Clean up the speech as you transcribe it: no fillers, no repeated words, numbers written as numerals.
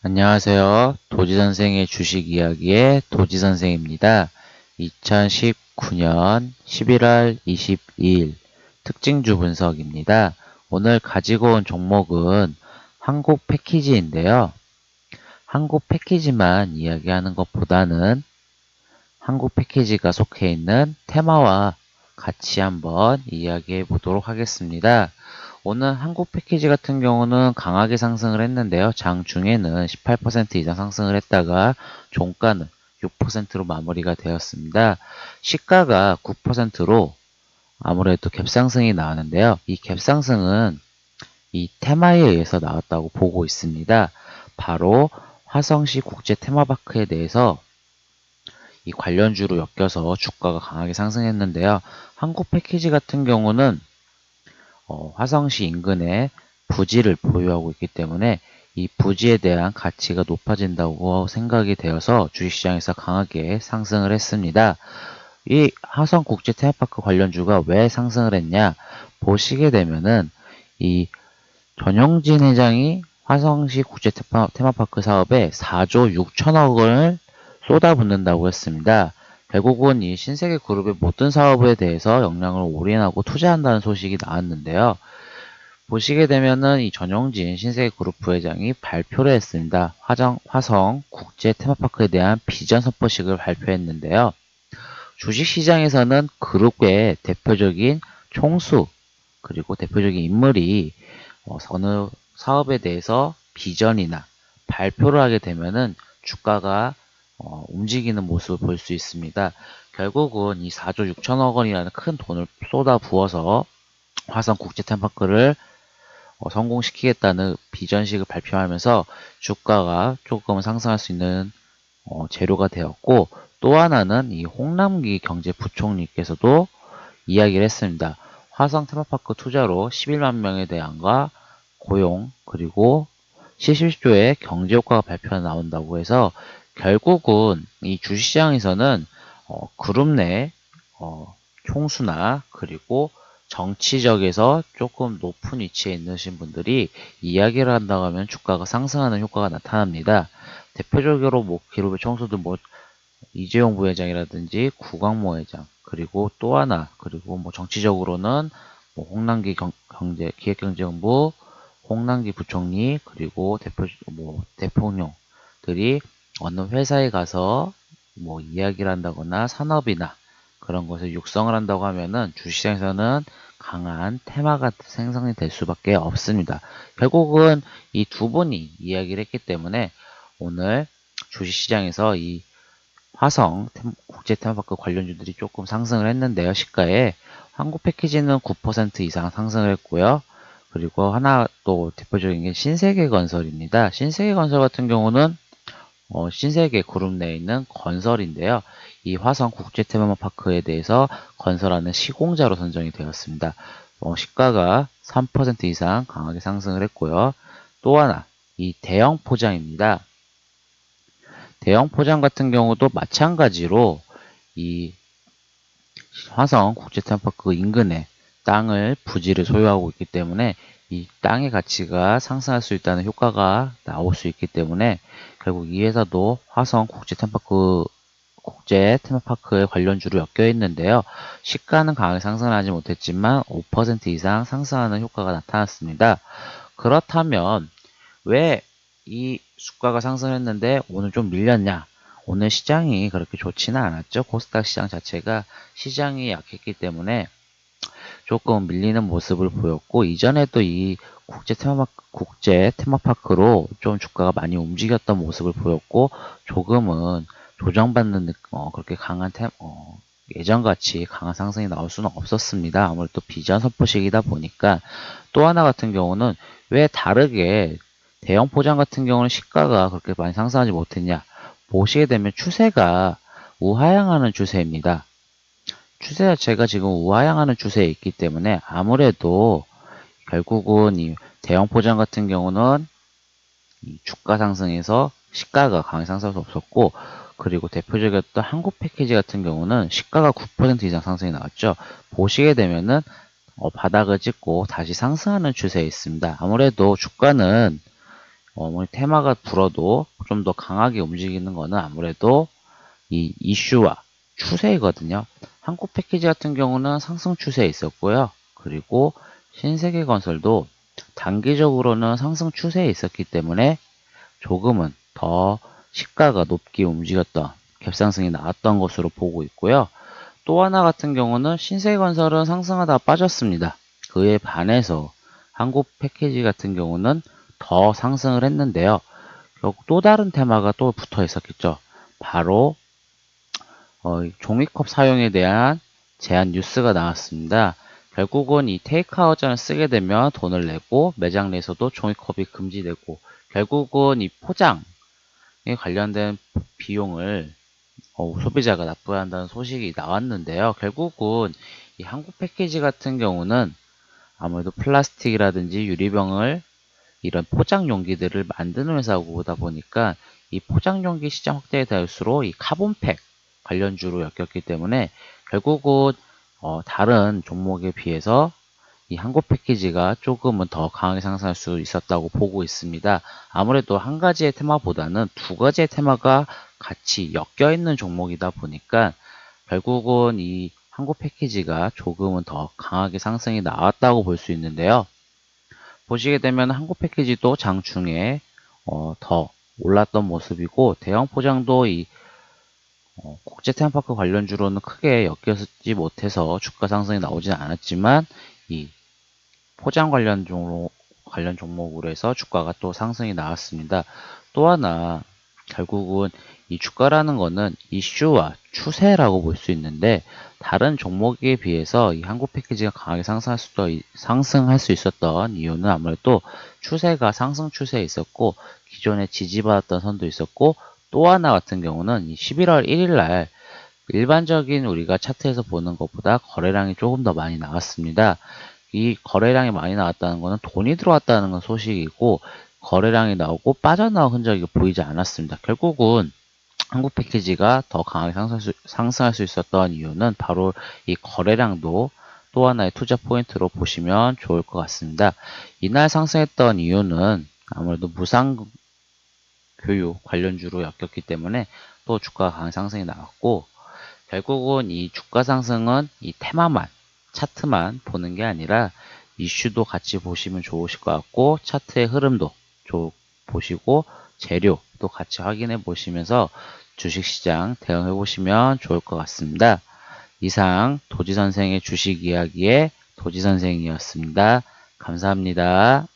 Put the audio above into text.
안녕하세요. 도지선생의 주식 이야기의 도지선생입니다. 2019년 11월 22일 특징주 분석입니다. 오늘 가지고 온 종목은 한국 패키지인데요. 한국 패키지만 이야기하는 것보다는 한국 패키지가 속해 있는 테마와 같이 한번 이야기해 보도록 하겠습니다. 오늘 한국 패키지 같은 경우는 강하게 상승을 했는데요. 장중에는 18% 이상 상승을 했다가 종가는 6%로 마무리가 되었습니다. 시가가 9%로 아무래도 갭상승이 나왔는데요. 이 갭상승은 이 테마에 의해서 나왔다고 보고 있습니다. 바로 화성시 국제 테마파크에 대해서 이 관련주로 엮여서 주가가 강하게 상승했는데요. 한국 패키지 같은 경우는 화성시 인근에 부지를 보유하고 있기 때문에 이 부지에 대한 가치가 높아진다고 생각이 되어서 주식시장에서 강하게 상승을 했습니다. 이 화성국제 테마파크 관련주가 왜 상승을 했냐 보시게 되면은 이 전용진 회장이 화성시 국제 테마파크 사업에 4조 6천억 원을 쏟아붓는다고 했습니다. 결국은 이 신세계 그룹의 모든 사업에 대해서 역량을 올인하고 투자한다는 소식이 나왔는데요. 보시게 되면은 이 전용진 신세계 그룹 부회장이 발표를 했습니다. 화성 국제 테마파크에 대한 비전 선포식을 발표했는데요. 주식시장에서는 그룹의 대표적인 총수 그리고 대표적인 인물이 어느 사업에 대해서 비전이나 발표를 하게 되면은 주가가 움직이는 모습을 볼 수 있습니다. 결국은 이 4조 6천억 원이라는 큰 돈을 쏟아 부어서 화성 국제 테마파크를 성공시키겠다는 비전식을 발표하면서 주가가 조금 상승할 수 있는 재료가 되었고, 또 하나는 이 홍남기 경제부총리께서도 이야기를 했습니다. 화성 테마파크 투자로 11만 명에 대한과 고용 그리고 70조의 경제 효과가 발표가 나온다고 해서 결국은 이 주식시장에서는 그룹 내 총수나 그리고 정치적에서 조금 높은 위치에 있으신 분들이 이야기를 한다고 하면 주가가 상승하는 효과가 나타납니다. 대표적으로 뭐 기업의 총수들 뭐 이재용 부회장이라든지 구광모 회장 그리고 또 하나 그리고 뭐 정치적으로는 뭐 홍남기 기획경제본부 홍남기 부총리 그리고 대통령들이 어느 회사에 가서 뭐 이야기를 한다거나 산업이나 그런 것을 육성을 한다고 하면은 주시장에서는 강한 테마가 생성이 될 수밖에 없습니다. 결국은 이 두 분이 이야기를 했기 때문에 오늘 주식시장에서 이 화성 국제 테마파크 관련주들이 조금 상승을 했는데요. 시가에 한국 패키지는 9% 이상 상승을 했고요. 그리고 하나 또 대표적인 게 신세계건설입니다. 신세계건설 같은 경우는 신세계 그룹 내에 있는 건설인데요. 이 화성 국제 테마파크에 대해서 건설하는 시공자로 선정이 되었습니다. 시가가 3% 이상 강하게 상승을 했고요. 또 하나 이 대형 포장입니다. 대형 포장 같은 경우도 마찬가지로 이 화성 국제 테마파크 인근에 땅을 부지를 소유하고 있기 때문에 이 땅의 가치가 상승할 수 있다는 효과가 나올 수 있기 때문에 결국 이 회사도 화성 국제 테마파크의 관련주로 엮여 있는데요. 시가는 강하게 상승하지 못했지만 5% 이상 상승하는 효과가 나타났습니다. 그렇다면 왜 이 주가가 상승했는데 오늘 좀 밀렸냐? 오늘 시장이 그렇게 좋지는 않았죠. 코스닥 시장 자체가 시장이 약했기 때문에 조금 밀리는 모습을 보였고, 이전에도 이 국제 테마파크로 좀 주가가 많이 움직였던 모습을 보였고, 조금은 조정받는 그렇게 강한 예전같이 강한 상승이 나올 수는 없었습니다. 아무래도 비전 선포식이다 보니까. 또 하나 같은 경우는 왜 다르게 대형 포장 같은 경우는 시가가 그렇게 많이 상승하지 못했냐? 보시게 되면 추세가 우하향하는 추세입니다. 추세 자체가 지금 우하향하는 추세에 있기 때문에 아무래도 결국은 이 대형 포장 같은 경우는 이 주가 상승에서 시가가 강하게 상승할 수 없었고, 그리고 대표적이었던 한국 패키지 같은 경우는 시가가 9% 이상 상승이 나왔죠. 보시게 되면은 바닥을 찍고 다시 상승하는 추세에 있습니다. 아무래도 주가는 테마가 불어도 좀 더 강하게 움직이는 거는 아무래도 이 이슈와 추세이거든요. 한국 패키지 같은 경우는 상승 추세에 있었고요. 그리고 신세계건설도 단기적으로는 상승 추세에 있었기 때문에 조금은 더 시가가 높게 움직였던 갭상승이 나왔던 것으로 보고 있고요. 또 하나 같은 경우는 신세건설은 상승하다 빠졌습니다. 그에 반해서 한국 패키지 같은 경우는 더 상승을 했는데요. 결국 또 다른 테마가 또 붙어 있었겠죠. 바로 종이컵 사용에 대한 제한 뉴스가 나왔습니다. 결국은 이 테이크아웃전을 쓰게 되면 돈을 내고 매장 내에서도 종이컵이 금지되고 결국은 이 포장에 관련된 비용을 소비자가 납부해야 한다는 소식이 나왔는데요. 결국은 이 한국 패키지 같은 경우는 아무래도 플라스틱이라든지 유리병을 이런 포장 용기들을 만드는 회사다 보니까 이 포장 용기 시장 확대에 될수록 이 카본팩 관련주로 엮였기 때문에 결국은 다른 종목에 비해서 이 한국 패키지가 조금은 더 강하게 상승할 수 있었다고 보고 있습니다. 아무래도 한 가지의 테마보다는 두 가지의 테마가 같이 엮여 있는 종목이다 보니까 결국은 이 한국 패키지가 조금은 더 강하게 상승이 나왔다고 볼 수 있는데요. 보시게 되면 한국 패키지도 장중에 더 올랐던 모습이고 대형 포장도 이 국제 테마파크 관련주로는 크게 엮여지 못해서 주가 상승이 나오진 않았지만 이 포장 관련 종목으로 해서 주가가 또 상승이 나왔습니다. 또 하나 결국은 이 주가라는 거는 이슈와 추세라고 볼 수 있는데 다른 종목에 비해서 이 한국 패키지가 강하게 상승할 수 있었던 이유는 아무래도 추세가 상승 추세에 있었고 기존에 지지받았던 선도 있었고 또 하나 같은 경우는 이 11월 1일 날 일반적인 우리가 차트에서 보는 것보다 거래량이 조금 더 많이 나왔습니다. 이 거래량이 많이 나왔다는 것은 돈이 들어왔다는 건 소식이고 거래량이 나오고 빠져나온 흔적이 보이지 않았습니다. 결국은 한국 패키지가 더 강하게 상승할 수 있었던 이유는 바로 이 거래량도 또 하나의 투자 포인트로 보시면 좋을 것 같습니다. 이날 상승했던 이유는 아무래도 무상 교육 관련주로 엮였기 때문에 또 주가가 강한 상승이 나왔고 결국은 이 주가 상승은 이 테마만 차트만 보는 게 아니라 이슈도 같이 보시면 좋으실 것 같고 차트의 흐름도 보시고 재료도 같이 확인해 보시면서 주식시장 대응해 보시면 좋을 것 같습니다. 이상 도지선생의 주식 이야기의 도지선생이었습니다. 감사합니다.